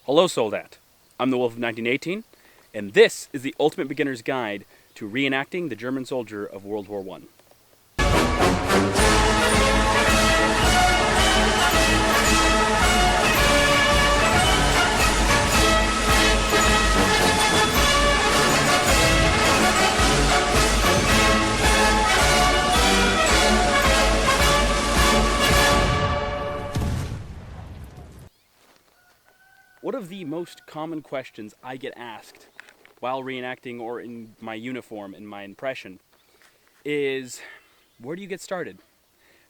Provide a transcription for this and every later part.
Hello, Soldat. I'm the Wolf of 1918, and this is the ultimate beginner's guide to reenacting the German soldier of World War I. One of the most common questions I get asked while reenacting or in my uniform, in my impression, is where do you get started?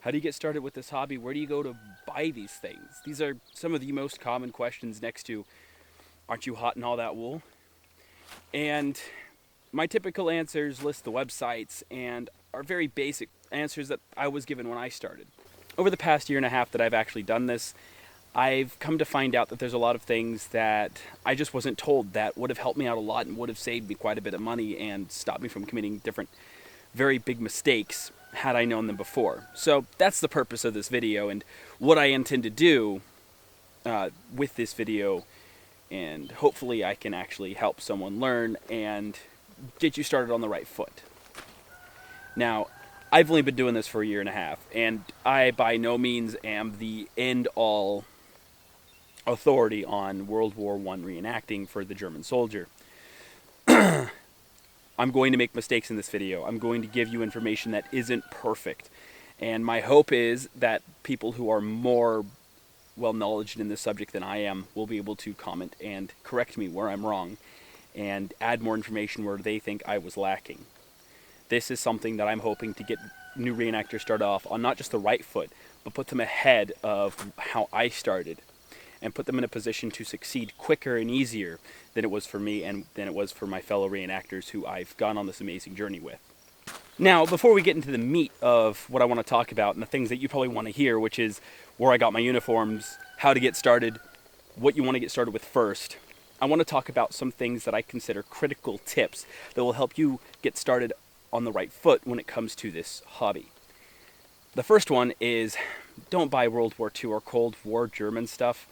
How do you get started with this hobby? Where do you go to buy these things? These are some of the most common questions next to, aren't you hot in all that wool? And my typical answers list the websites and are very basic answers that I was given when I started. Over the past year and a half that I've actually done this, I've come to find out that there's a lot of things that I just wasn't told that would have helped me out a lot and would have saved me quite a bit of money and stopped me from committing different very big mistakes had I known them before. So that's the purpose of this video and what I intend to do with this video, and hopefully I can actually help someone learn and get you started on the right foot. Now, I've only been doing this for a year and a half, and I by no means am the end-all authority on World War I reenacting for the German soldier. I'm going to make mistakes in this video. I'm going to give you information that isn't perfect. And my hope is that people who are more well-knowledged in this subject than I am will be able to comment and correct me where I'm wrong and add more information where they think I was lacking. This is something that I'm hoping to get new reenactors started off on not just the right foot, but put them ahead of how I started and put them in a position to succeed quicker and easier than it was for me and than it was for my fellow reenactors who I've gone on this amazing journey with. Now, before we get into the meat of what I want to talk about and the things that you probably want to hear, which is where I got my uniforms, how to get started, what you want to get started with first, I want to talk about some things that I consider critical tips that will help you get started on the right foot when it comes to this hobby. The first one is don't buy World War II or Cold War German stuff.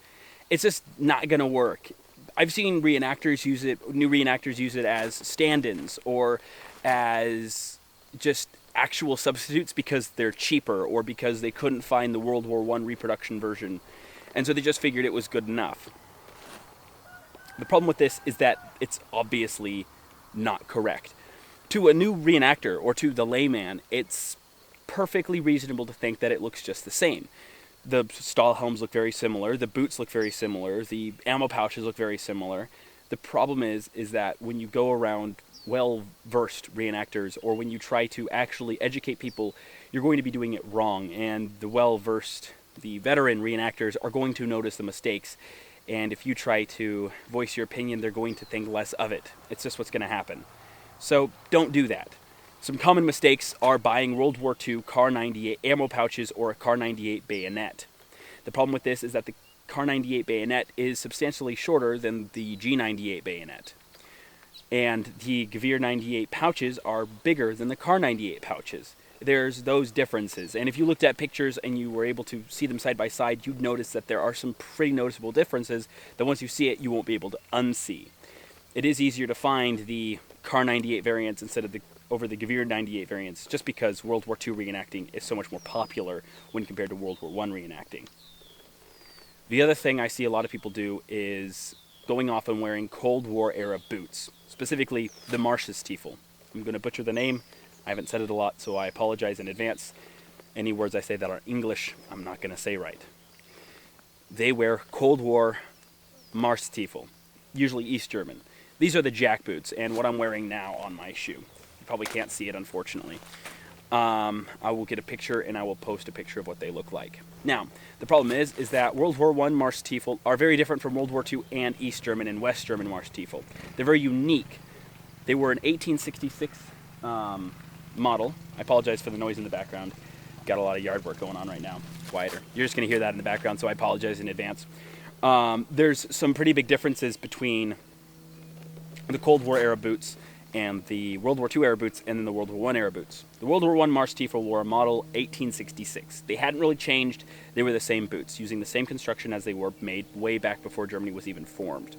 It's just not going to work. I've seen reenactors use it, new reenactors use it as stand-ins or as just actual substitutes because they're cheaper or because they couldn't find the World War I reproduction version. And so they just figured it was good enough. The problem with this is that it's obviously not correct. To a new reenactor or to the layman, it's perfectly reasonable to think that it looks just the same. The Stahlhelms look very similar, the boots look very similar, the ammo pouches look very similar. The problem is that when you go around well-versed reenactors or when you try to actually educate people, you're going to be doing it wrong, and the well-versed, the veteran reenactors are going to notice the mistakes, and if you try to voice your opinion, they're going to think less of it. It's just what's going to happen. So don't do that. Some common mistakes are buying World War II Kar 98 ammo pouches or a Kar 98 bayonet. The problem with this is that the Kar 98 bayonet is substantially shorter than the G98 bayonet. And the Gewehr 98 pouches are bigger than the Kar 98 pouches. There's those differences. And if you looked at pictures and you were able to see them side by side, you'd notice that there are some pretty noticeable differences that once you see it, you won't be able to unsee. It is easier to find the Kar 98 variants instead of over the Gewehr 98 variants, just because World War II reenacting is so much more popular when compared to World War I reenacting. The other thing I see a lot of people do is going off and wearing Cold War era boots, specifically the Marschstiefel. I'm going to butcher the name. I haven't said it a lot, so I apologize in advance. Any words I say that are English, I'm not going to say right. They wear Cold War Marschstiefel, usually East German. These are the jack boots, and what I'm wearing now on my shoe. You probably can't see it, unfortunately. I will get a picture, and I will post a picture of what they look like. Now, the problem is that World War I Marschstiefel are very different from World War II and East German and West German Marschstiefel. They're very unique. They were an 1866 model. I apologize for the noise in the background. Got a lot of yard work going on right now. Quieter. You're just going to hear that in the background, so I apologize in advance. There's some pretty big differences between the Cold War era boots and the World War II era boots, and then the World War I era boots. The World War I Marstiefel were a model 1866. They hadn't really changed. They were the same boots, using the same construction as they were made way back before Germany was even formed.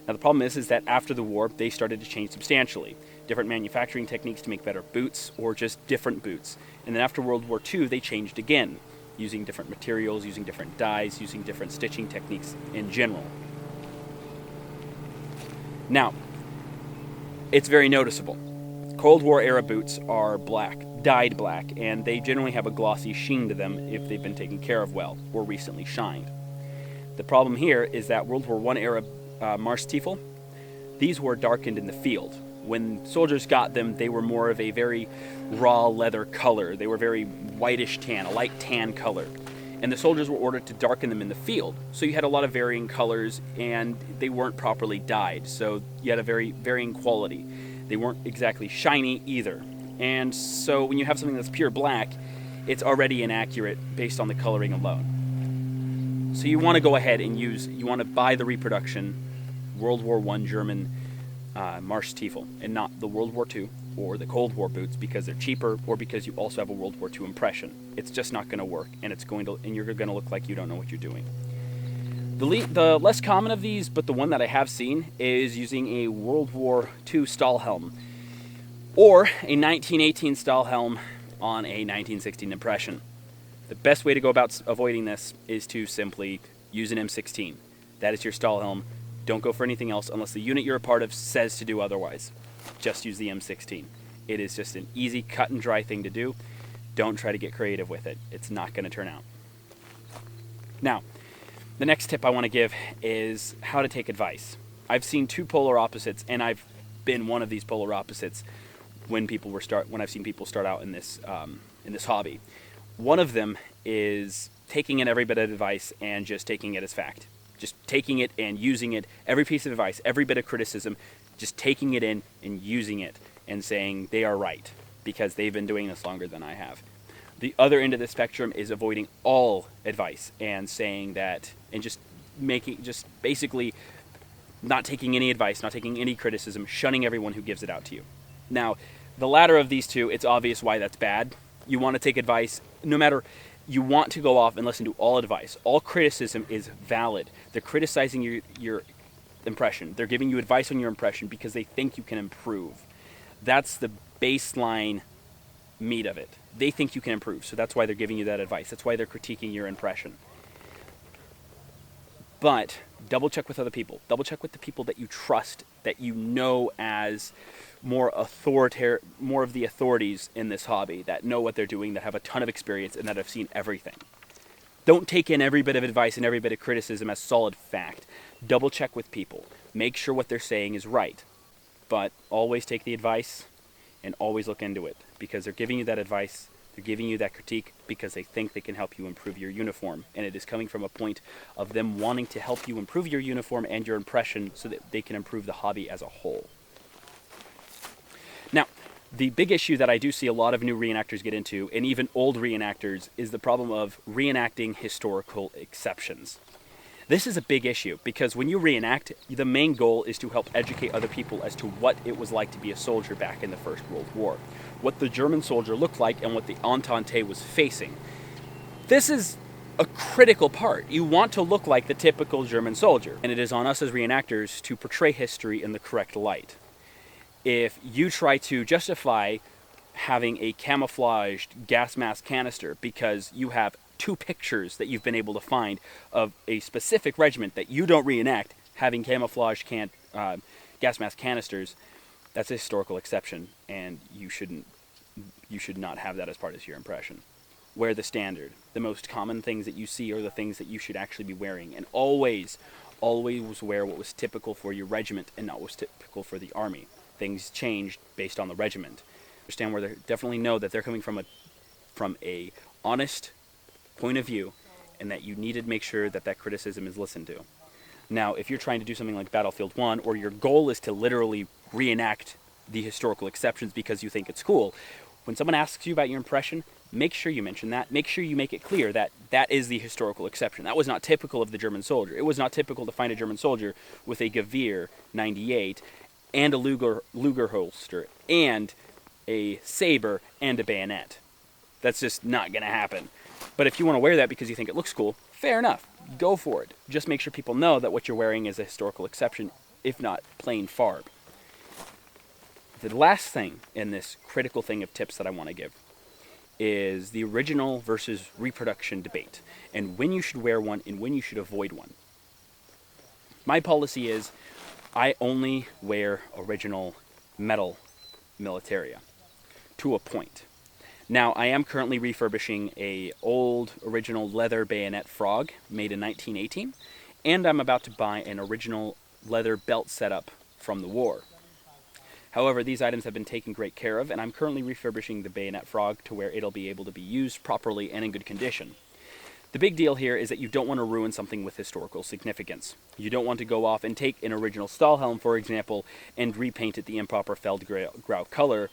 Now the problem is that after the war, they started to change substantially. Different manufacturing techniques to make better boots, or just different boots. And then after World War II, they changed again, using different materials, using different dyes, using different stitching techniques in general. Now, it's very noticeable. Cold War era boots are black, dyed black, and they generally have a glossy sheen to them if they've been taken care of well or recently shined. The problem here is that World War I era Marstiefel, these were darkened in the field. When soldiers got them, they were more of a very raw leather color. They were very whitish tan, a light tan color. And the soldiers were ordered to darken them in the field. So you had a lot of varying colors, and they weren't properly dyed. So you had a very varying quality. They weren't exactly shiny either. And so when you have something that's pure black, it's already inaccurate based on the coloring alone. So you want to go ahead and you want to buy the Reproduction World War I German Marstiefel, and not the World War II or the Cold War boots, because they're cheaper, or because you also have a World War II impression. It's just not going to work, and you're going to look like you don't know what you're doing. The less common of these, but the one that I have seen, is using a World War II Stahlhelm, or a 1918 Stahlhelm on a 1916 impression. The best way to go about avoiding this is to simply use an M16. That is your Stahlhelm. Don't go for anything else unless the unit you're a part of says to do otherwise. Just use the M16. It is just an easy, cut and dry thing to do. Don't try to get creative with it. It's not going to turn out. Now, the next tip I want to give is how to take advice. I've seen two polar opposites, and I've been one of these polar opposites when I've seen people start out in this hobby. One of them is taking in every bit of advice and just taking it as fact. Just taking it and using it, every piece of advice, every bit of criticism, just taking it in and using it and saying they are right because they've been doing this longer than I have. The other end of the spectrum is avoiding all advice and saying that, and just basically not taking any advice, not taking any criticism, shunning everyone who gives it out to you. Now, the latter of these two, it's obvious why that's bad. You want to take advice, you want to go off and listen to all advice. All criticism is valid. They're criticizing your impression. They're giving you advice on your impression because they think you can improve. That's the baseline meat of it. They think you can improve, so that's why they're giving you that advice. That's why they're critiquing your impression. But double check with other people. Double check with the people that you trust, that you know as more of the authorities in this hobby, that know what they're doing, that have a ton of experience, and that have seen everything. Don't take in every bit of advice and every bit of criticism as solid fact. Double check with people. Make sure what they're saying is right. But always take the advice and always look into it, because they're giving you that advice, they're giving you that critique because they think they can help you improve your uniform. And it is coming from a point of them wanting to help you improve your uniform and your impression so that they can improve the hobby as a whole. Now, the big issue that I do see a lot of new reenactors get into, and even old reenactors, is the problem of reenacting historical exceptions. This is a big issue because when you reenact, the main goal is to help educate other people as to what it was like to be a soldier back in the First World War, what the German soldier looked like and what the Entente was facing. This is a critical part. You want to look like the typical German soldier, and it is on us as reenactors to portray history in the correct light. If you try to justify having a camouflaged gas mask canister because you have two pictures that you've been able to find of a specific regiment that you don't reenact having camouflaged gas mask canisters, that's a historical exception, and you should not have that as part of your impression. Wear the standard. The most common things that you see are the things that you should actually be wearing, and always wear what was typical for your regiment and not what was typical for the army. Things changed based on the regiment. Understand where they definitely know that they're coming from a honest point of view, and that you need to make sure that that criticism is listened to. Now, if you're trying to do something like Battlefield 1, or your goal is to literally reenact the historical exceptions because you think it's cool, when someone asks you about your impression, make sure you mention that. Make sure you make it clear that that is the historical exception. That was not typical of the German soldier. It was not typical to find a German soldier with a Gewehr 98 and a Luger holster and a saber and a bayonet. That's just not going to happen. But if you want to wear that because you think it looks cool, fair enough. Go for it. Just make sure people know that what you're wearing is a historical exception, if not plain farb. The last thing in this critical thing of tips that I want to give is the original versus reproduction debate, and when you should wear one and when you should avoid one. My policy is I only wear original metal militaria to a point. Now, I am currently refurbishing a old original leather bayonet frog made in 1918, and I'm about to buy an original leather belt setup from the war. However, these items have been taken great care of, and I'm currently refurbishing the bayonet frog to where it'll be able to be used properly and in good condition. The big deal here is that you don't want to ruin something with historical significance. You don't want to go off and take an original Stahlhelm, for example, and repaint it the improper Feldgrau color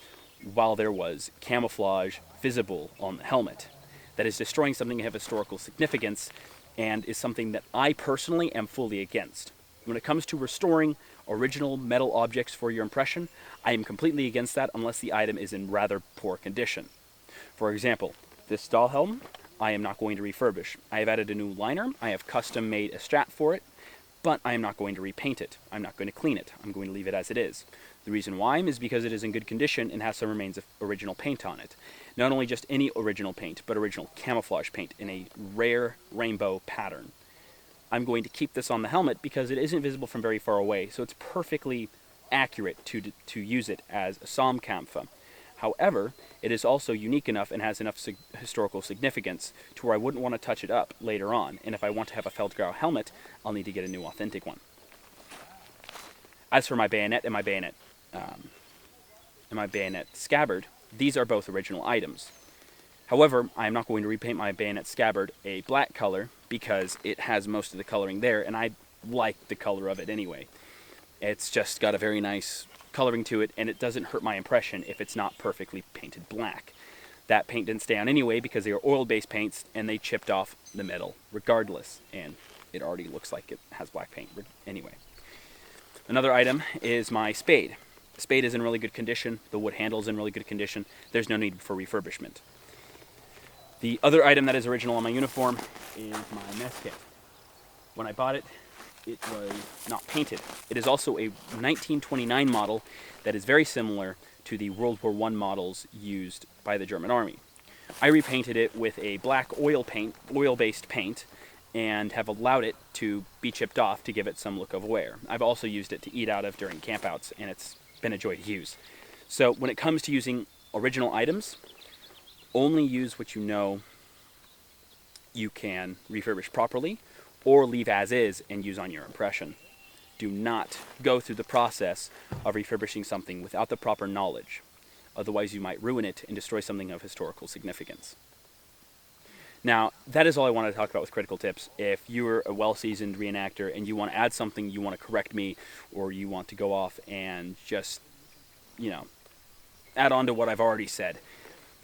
while there was camouflage visible on the helmet. That is destroying something of historical significance and is something that I personally am fully against. When it comes to restoring original metal objects for your impression, I am completely against that unless the item is in rather poor condition. For example, this Stahlhelm, I am not going to refurbish. I have added a new liner, I have custom made a strap for it, but I am not going to repaint it. I'm not going to clean it. I'm going to leave it as it is. The reason why is because it is in good condition and has some remains of original paint on it. Not only just any original paint, but original camouflage paint in a rare rainbow pattern. I'm going to keep this on the helmet because it isn't visible from very far away, so it's perfectly accurate to use it as a Samkampfe. However, it is also unique enough and has enough historical significance to where I wouldn't want to touch it up later on, and if I want to have a Feldgrau helmet, I'll need to get a new authentic one. As for my bayonet and my bayonet scabbard, these are both original items. However, I am not going to repaint my bayonet scabbard a black color because it has most of the coloring there, and I like the color of it anyway. It's just got a very nice coloring to it, and it doesn't hurt my impression if it's not perfectly painted black. That paint didn't stay on anyway because they are oil-based paints, and they chipped off the metal regardless, and it already looks like it has black paint anyway. Another item is my spade. The spade is in really good condition. The wood handle is in really good condition. There's no need for refurbishment. The other item that is original on my uniform is my mess kit. When I bought it, it was not painted. It is also a 1929 model that is very similar to the World War I models used by the German Army. I repainted it with a black oil-based paint, and have allowed it to be chipped off to give it some look of wear. I've also used it to eat out of during campouts, and it's been a joy to use. So when it comes to using original items, only use what you know you can refurbish properly, or leave as is and use on your impression. Do not go through the process of refurbishing something without the proper knowledge. Otherwise you might ruin it and destroy something of historical significance. Now, that is all I wanted to talk about with critical tips. If you're a well-seasoned reenactor and you want to add something, you want to correct me, or you want to go off and just, add on to what I've already said,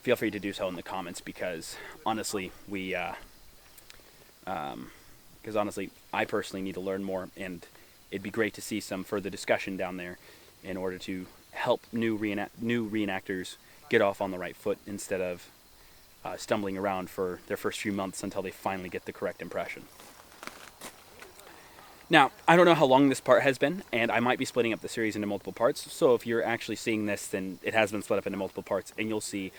feel free to do so in the comments because honestly, I personally need to learn more, and it'd be great to see some further discussion down there in order to help new reenactors get off on the right foot instead of stumbling around for their first few months until they finally get the correct impression. Now, I don't know how long this part has been, and I might be splitting up the series into multiple parts, so if you're actually seeing this, then it has been split up into multiple parts, and you'll see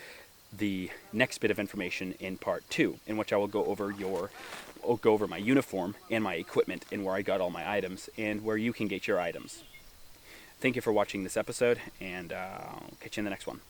the next bit of information in part 2, in which I will go over my uniform and my equipment and where I got all my items and where you can get your items. Thank you for watching this episode, and I'll catch you in the next one.